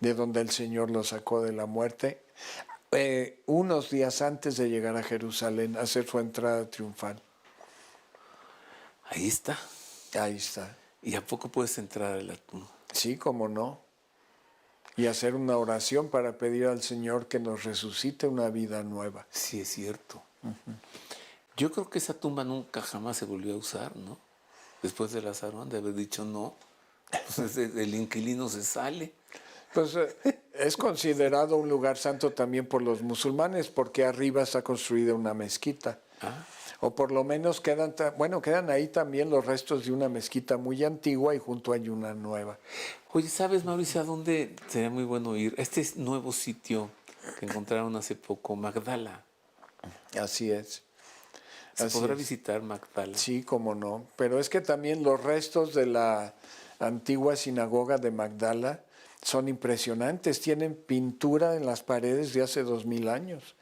de donde el Señor lo sacó de la muerte, unos días antes de llegar a Jerusalén a hacer su entrada triunfal. Ahí está. Ahí está. ¿Y a poco puedes entrar a la tumba? Sí, cómo no. Y hacer una oración para pedir al Señor que nos resucite una vida nueva. Sí, es cierto. Yo creo que esa tumba nunca jamás se volvió a usar, ¿no? Después de Lázaro han de haber dicho no. Pues el inquilino se sale. Pues es considerado un lugar santo también por los musulmanes porque arriba está construida una mezquita. Ah. O por lo menos quedan ahí también los restos de una mezquita muy antigua y junto hay una nueva. Oye, ¿sabes, Mauricio, a dónde sería muy bueno ir? Este es nuevo sitio que encontraron hace poco, Magdala. Así es. ¿Se Así podrá es. visitar Magdala? Sí, cómo no. Pero es que también los restos de la antigua sinagoga de Magdala son impresionantes. Tienen pintura en las paredes de hace 2000 años.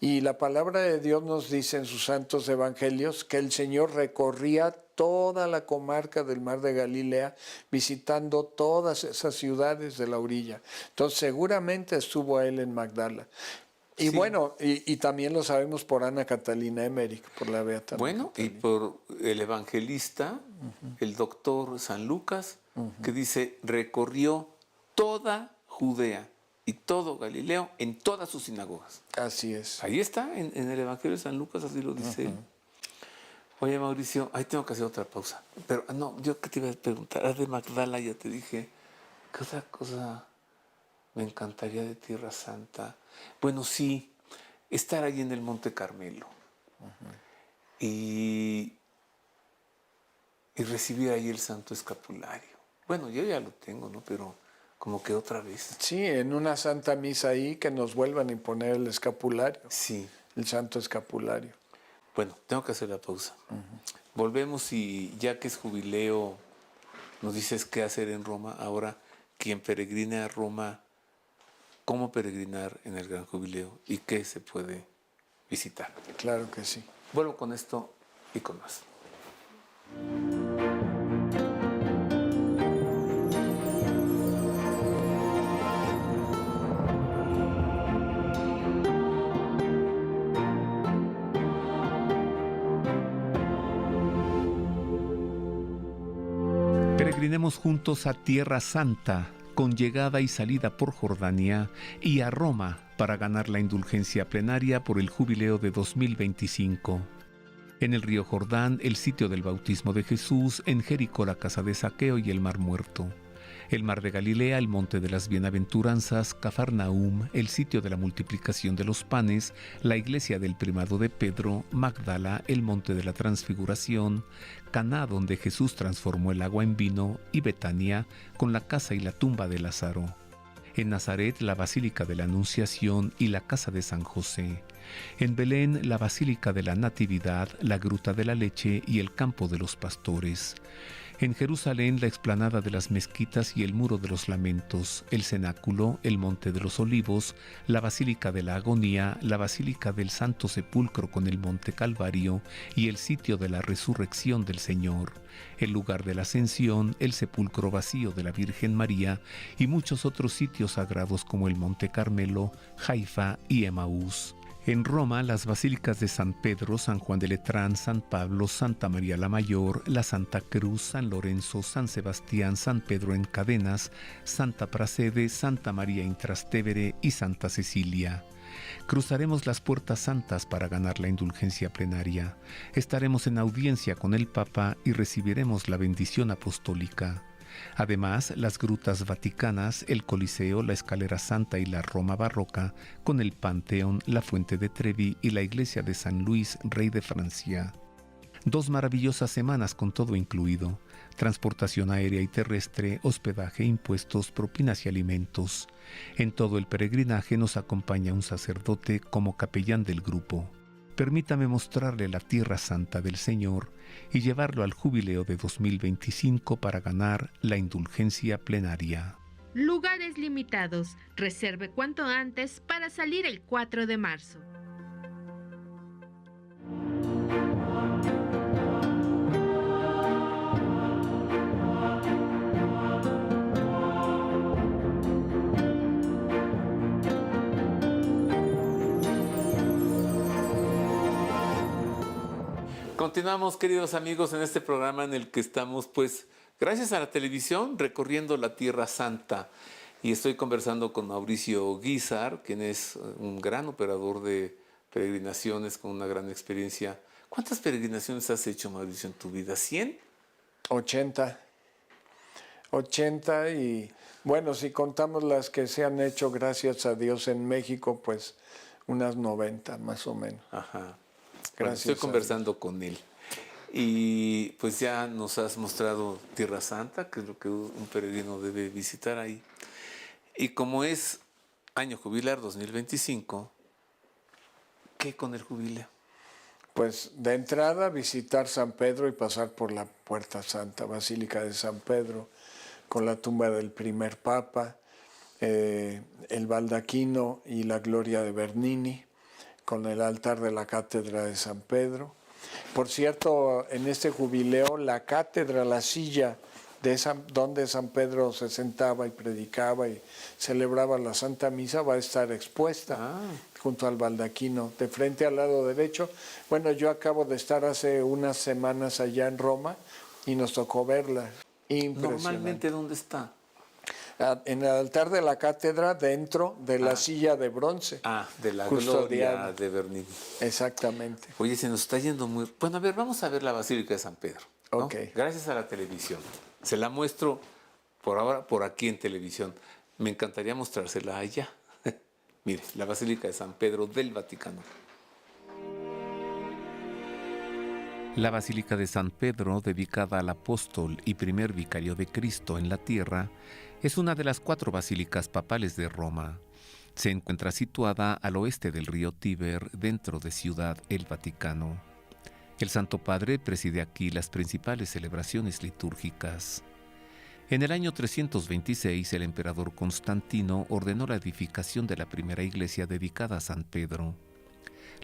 Y la palabra de Dios nos dice en sus santos evangelios que el Señor recorría toda la comarca del Mar de Galilea visitando todas esas ciudades de la orilla. Entonces seguramente estuvo él en Magdala. Y Sí. bueno, y también lo sabemos por Ana Catalina Emmerich, por la Beata. Bueno, y por el evangelista, el doctor San Lucas, que dice, recorrió toda Judea y todo Galileo en todas sus sinagogas. Así es. Ahí está, en el Evangelio de San Lucas, así lo dice. Oye, Mauricio, ahí tengo que hacer otra pausa. Pero no, yo que te iba a preguntar, de Magdala ya te dije, ¿qué otra cosa me encantaría de Tierra Santa? Bueno, sí, estar ahí en el Monte Carmelo y recibir ahí el Santo Escapulario. Bueno, yo ya lo tengo, ¿no? Pero como que otra vez. Sí, en una santa misa ahí que nos vuelvan a imponer el escapulario. Sí. el Santo Escapulario. Bueno, tengo que hacer la pausa. Volvemos y ya que es jubileo, nos dices qué hacer en Roma. Ahora, quien peregrine a Roma, cómo peregrinar en el Gran Jubileo y qué se puede visitar. Claro que sí. Vuelvo con esto y con más. Peregrinemos juntos a Tierra Santa, con llegada y salida por Jordania, y a Roma para ganar la indulgencia plenaria por el jubileo de 2025. En el río Jordán, el sitio del bautismo de Jesús; en Jericó, la casa de Zaqueo y el mar Muerto; el mar de Galilea, el monte de las bienaventuranzas; Cafarnaúm, el sitio de la multiplicación de los panes; la iglesia del primado de Pedro; Magdala, el monte de la transfiguración; Caná, donde Jesús transformó el agua en vino; y Betania, con la casa y la tumba de Lázaro; en Nazaret, la basílica de la Anunciación y la casa de San José; en Belén, la basílica de la Natividad, la gruta de la leche y el campo de los pastores; en Jerusalén, la explanada de las mezquitas y el muro de los lamentos; el cenáculo, el monte de los olivos; la basílica de la agonía; la basílica del Santo Sepulcro con el monte Calvario y el sitio de la resurrección del Señor; el lugar de la ascensión; el sepulcro vacío de la Virgen María y muchos otros sitios sagrados como el monte Carmelo, Haifa y Emaús. En Roma, las basílicas de San Pedro, San Juan de Letrán, San Pablo, Santa María la Mayor, la Santa Cruz, San Lorenzo, San Sebastián, San Pedro en Cadenas, Santa Prasede, Santa María in Trastevere y Santa Cecilia. Cruzaremos las puertas santas para ganar la indulgencia plenaria. Estaremos en audiencia con el Papa y recibiremos la bendición apostólica. Además, las grutas vaticanas, el Coliseo, la Escalera Santa y la Roma barroca, con el Panteón, la Fuente de Trevi y la iglesia de San Luis, rey de Francia. 2 maravillosas semanas con todo incluido: transportación aérea y terrestre, hospedaje, impuestos, propinas y alimentos. En todo el peregrinaje nos acompaña un sacerdote como capellán del grupo. Permítame mostrarle la Tierra Santa del Señor y llevarlo al jubileo de 2025 para ganar la indulgencia plenaria. Lugares limitados. Reserve cuanto antes para salir el 4 de marzo. Continuamos, queridos amigos, en este programa en el que estamos, pues, gracias a la televisión, recorriendo la Tierra Santa. Y estoy conversando con Mauricio Guízar, quien es un gran operador de peregrinaciones con una gran experiencia. ¿Cuántas peregrinaciones has hecho, Mauricio, en tu vida? ¿100? 80 y, bueno, si contamos las que se han hecho, gracias a Dios, en México, pues unas 90 más o menos. Ajá. Bueno, Estoy conversando con él y pues ya nos has mostrado Tierra Santa, que es lo que un peregrino debe visitar ahí. Y como es año jubilar 2025, ¿qué con el jubileo? Pues de entrada visitar San Pedro y pasar por la Puerta Santa, Basílica de San Pedro, con la tumba del primer Papa, el baldaquino y la gloria de Bernini, con el altar de la Cátedra de San Pedro. Por cierto, en este jubileo, la cátedra, la silla donde San Pedro se sentaba y predicaba y celebraba la Santa Misa, va a estar expuesta junto al baldaquino, de frente al lado derecho. Bueno, yo acabo de estar hace unas semanas allá en Roma y nos tocó verla. Impresionante. ¿Normalmente dónde está? En el altar de la cátedra, dentro de la silla de bronce. De la custodiada. gloria de Bernini. Exactamente. Oye, se nos está yendo muy... Bueno, a ver, vamos a ver la Basílica de San Pedro, ¿no? Ok. Gracias a la televisión. Se la muestro por ahora, por aquí en televisión. Me encantaría mostrársela allá. Mire, la Basílica de San Pedro del Vaticano. La Basílica de San Pedro, dedicada al apóstol y primer vicario de Cristo en la tierra, es una de las 4 basílicas papales de Roma. Se encuentra situada al oeste del río Tíber, dentro de Ciudad el Vaticano. El Santo Padre preside aquí las principales celebraciones litúrgicas. En el año 326, el emperador Constantino ordenó la edificación de la primera iglesia dedicada a San Pedro.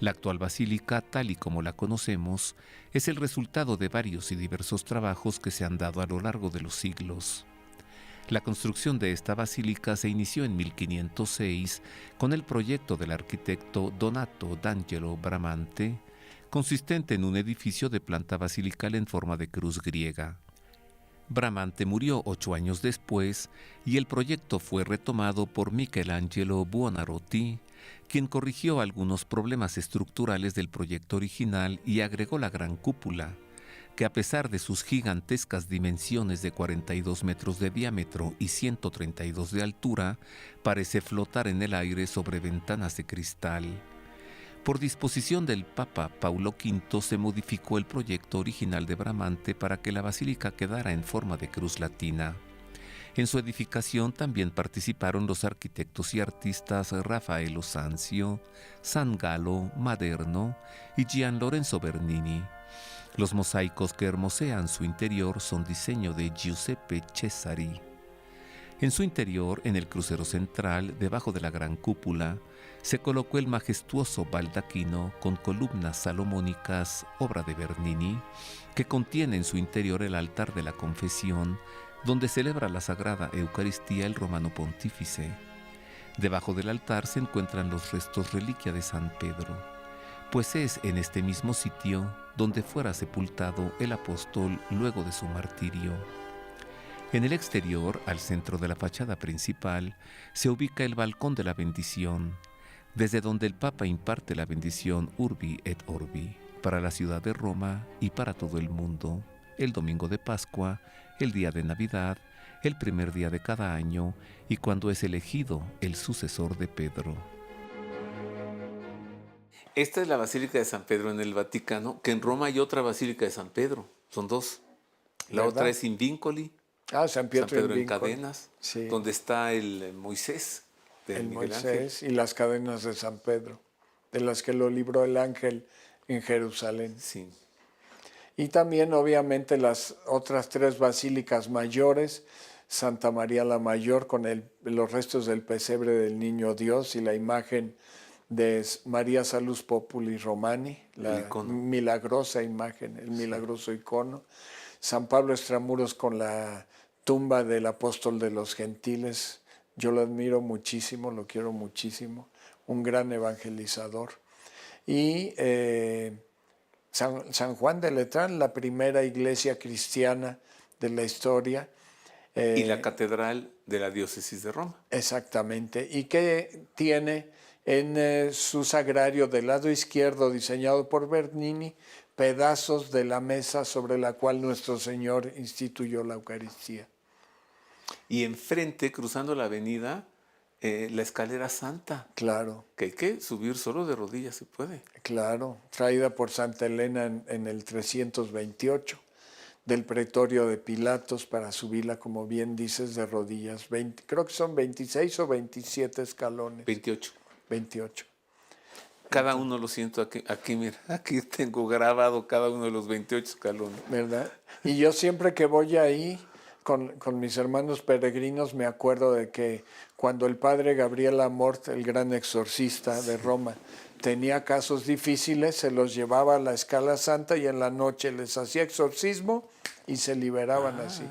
La actual basílica, tal y como la conocemos, es el resultado de varios y diversos trabajos que se han dado a lo largo de los siglos. La construcción de esta basílica se inició en 1506 con el proyecto del arquitecto Donato d'Angelo Bramante, consistente en un edificio de planta basilical en forma de cruz griega. Bramante murió 8 años después y el proyecto fue retomado por Michelangelo Buonarroti, quien corrigió algunos problemas estructurales del proyecto original y agregó la gran cúpula, que a pesar de sus gigantescas dimensiones de 42 metros de diámetro y 132 de altura, parece flotar en el aire sobre ventanas de cristal. Por disposición del Papa Paulo V se modificó el proyecto original de Bramante para que la basílica quedara en forma de cruz latina. En su edificación también participaron los arquitectos y artistas Raffaello Sanzio, San Gallo Maderno y Gian Lorenzo Bernini. Los mosaicos que hermosean su interior son diseño de Giuseppe Cesari. En su interior, en el crucero central, debajo de la gran cúpula, se colocó el majestuoso baldaquino con columnas salomónicas, obra de Bernini, que contiene en su interior el altar de la confesión, donde celebra la Sagrada Eucaristía el romano pontífice. Debajo del altar se encuentran los restos reliquia de San Pedro, pues es en este mismo sitio donde fuera sepultado el apóstol luego de su martirio. En el exterior, al centro de la fachada principal, se ubica el balcón de la bendición, desde donde el Papa imparte la bendición Urbi et Orbi para la ciudad de Roma y para todo el mundo, el domingo de Pascua, el día de Navidad, el primer día de cada año y cuando es elegido el sucesor de Pedro. Esta es la Basílica de San Pedro en el Vaticano, que en Roma hay otra Basílica de San Pedro, son dos. La ¿Verdad? otra es in Vincoli, San Pedro en Vincoli. Cadenas, Sí. donde está el Moisés de El Miguel Moisés Ángel. y las cadenas de San Pedro, de las que lo libró el ángel en Jerusalén. Sí. Y también, obviamente, las otras 3 basílicas mayores, Santa María la Mayor con los restos del pesebre del Niño Dios y la imagen de María Salus Populi Romani, la milagrosa imagen, el milagroso icono. San Pablo Extramuros con la tumba del apóstol de los gentiles. Yo lo admiro muchísimo, lo quiero muchísimo, un gran evangelizador. Y San Juan de Letrán, la primera iglesia cristiana de la historia. Y la catedral de la diócesis de Roma. Exactamente, y que tiene en su sagrario del lado izquierdo, diseñado por Bernini, pedazos de la mesa sobre la cual nuestro Señor instituyó la Eucaristía. Y enfrente, cruzando la avenida, la escalera santa. Claro. Que hay que subir solo de rodillas, se puede. Claro, traída por Santa Elena en el 328 del pretorio de Pilatos para subirla, como bien dices, de rodillas. Creo que son 26 o 27 escalones. 28. 28. Cada uno lo siento aquí, mira, aquí tengo grabado cada uno de los 28 escalones. ¿Verdad? Y yo siempre que voy ahí con mis hermanos peregrinos me acuerdo de que cuando el padre Gabriel Amort, el gran exorcista de Roma, tenía casos difíciles, se los llevaba a la Escala Santa y en la noche les hacía exorcismo y se liberaban así.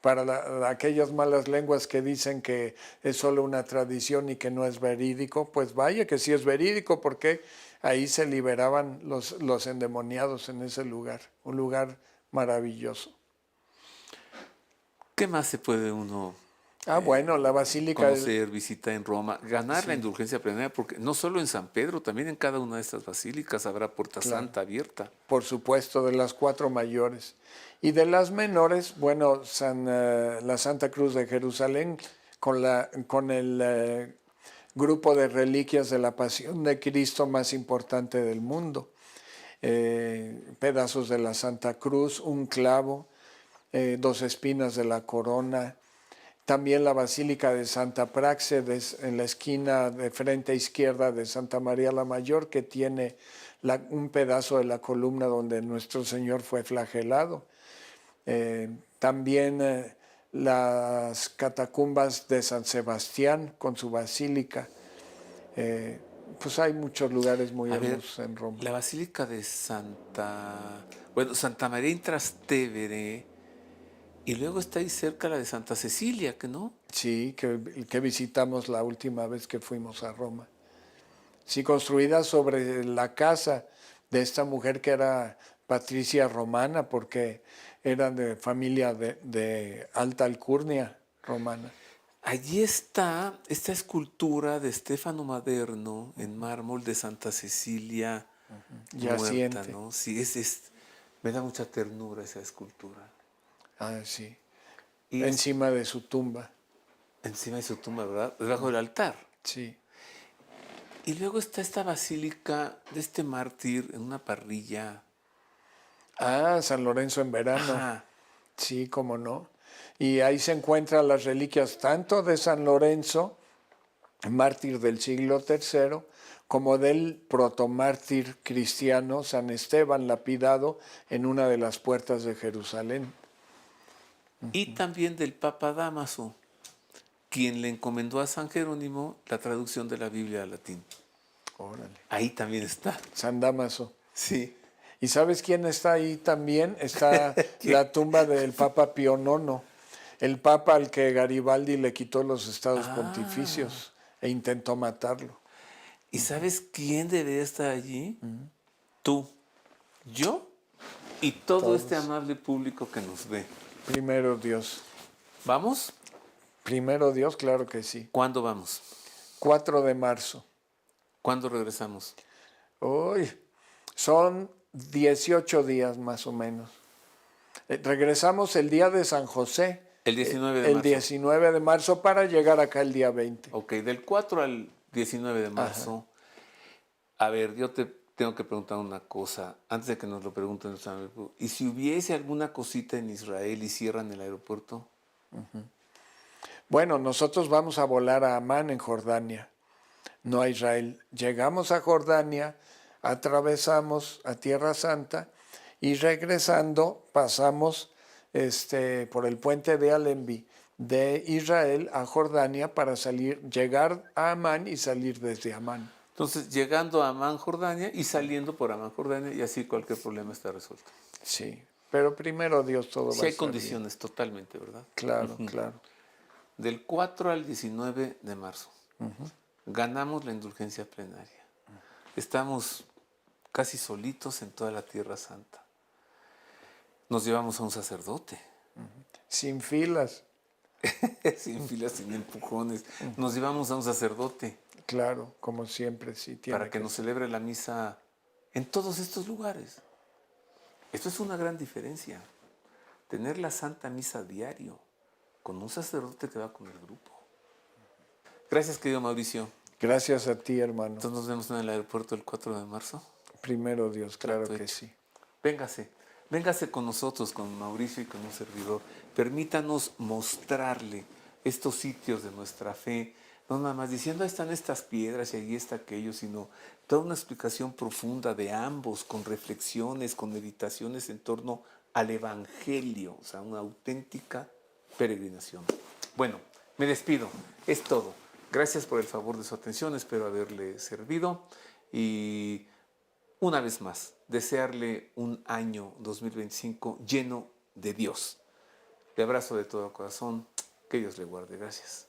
Para aquellas malas lenguas que dicen que es solo una tradición y que no es verídico, pues vaya que sí es verídico, porque ahí se liberaban los endemoniados en ese lugar, un lugar maravilloso. ¿Qué más se puede uno Bueno, la basílica... conocer, visitar en Roma, ganar la indulgencia plenaria? Porque no solo en San Pedro, también en cada una de estas basílicas habrá puerta santa abierta. Por supuesto, de las 4 mayores. Y de las menores, bueno, la Santa Cruz de Jerusalén con el grupo de reliquias de la Pasión de Cristo más importante del mundo. Pedazos de la Santa Cruz, un clavo, 2 espinas de la corona. También la Basílica de Santa Práxedes en la esquina de frente izquierda de Santa María la Mayor, que tiene un pedazo de la columna donde nuestro Señor fue flagelado. También las catacumbas de San Sebastián con su basílica. Pues hay muchos lugares muy hermosos en Roma. La Basílica de Santa María in Trastevere, y luego está ahí cerca la de Santa Cecilia, ¿que no? Sí, que visitamos la última vez que fuimos a Roma. Sí, construida sobre la casa de esta mujer que era patricia romana, porque era de familia de alta alcurnia romana. Allí está esta escultura de Stefano Maderno en mármol de Santa Cecilia Yaciente. muerta, ¿no? Sí, me da mucha ternura esa escultura. Ah, sí. Y Encima de su tumba. encima de su tumba, ¿verdad? Debajo del altar. Sí. Y luego está esta basílica de este mártir en una parrilla. Ah, San Lorenzo en verano. Ajá. Sí, cómo no. Y ahí se encuentran las reliquias tanto de San Lorenzo, mártir del siglo III, como del protomártir cristiano San Esteban, lapidado en una de las puertas de Jerusalén. Y también del Papa Dámaso, quien le encomendó a San Jerónimo la traducción de la Biblia al latín. Órale. Ahí también está. San Dámaso. Sí. ¿Y sabes quién está ahí también? Está la tumba del Papa Pío IX, el Papa al que Garibaldi le quitó los estados pontificios e intentó matarlo. ¿Y sabes quién debería estar allí? Tú, yo y todo este amable público que nos ve. Primero Dios. ¿Vamos? Primero Dios, claro que sí. ¿Cuándo vamos? 4 de marzo. ¿Cuándo regresamos? Uy, son 18 días más o menos. Regresamos el día de San José. El 19 de marzo. El 19 de marzo para llegar acá el día 20. Ok, del 4 al 19 de marzo. Ajá. A ver, yo te tengo que preguntar una cosa, antes de que nos lo pregunten. ¿Y si hubiese alguna cosita en Israel y cierran el aeropuerto? Bueno, nosotros vamos a volar a Amán en Jordania, no a Israel. Llegamos a Jordania, atravesamos a Tierra Santa y regresando pasamos por el puente de Allenby de Israel a Jordania para llegar a Amán y salir desde Amán. Entonces, llegando a Amán, Jordania y saliendo por Amán, Jordania, y así cualquier problema está resuelto. Sí, pero primero Dios todo va a estar bien. Sí hay condiciones totalmente, ¿verdad? Claro, claro. Del 4 al 19 de marzo. Ganamos la indulgencia plenaria. Estamos casi solitos en toda la Tierra Santa. Nos llevamos a un sacerdote. Sin filas. Sin filas, sin empujones. Nos llevamos a un sacerdote. Claro, como siempre, sí. Para que nos celebre la misa en todos estos lugares. Esto es una gran diferencia. Tener la Santa Misa diario con un sacerdote que va con el grupo. Gracias, querido Mauricio. Gracias a ti, hermano. Entonces nos vemos en el aeropuerto el 4 de marzo. Primero Dios, claro que sí. Véngase con nosotros, con Mauricio y con un servidor. Permítanos mostrarle estos sitios de nuestra fe, no nada más diciendo, ahí están estas piedras y ahí está aquello, sino toda una explicación profunda de ambos, con reflexiones, con meditaciones en torno al Evangelio, o sea, una auténtica peregrinación. Bueno, me despido, es todo. Gracias por el favor de su atención, espero haberle servido y una vez más, desearle un año 2025 lleno de Dios. Le abrazo de todo corazón, que Dios le guarde. Gracias.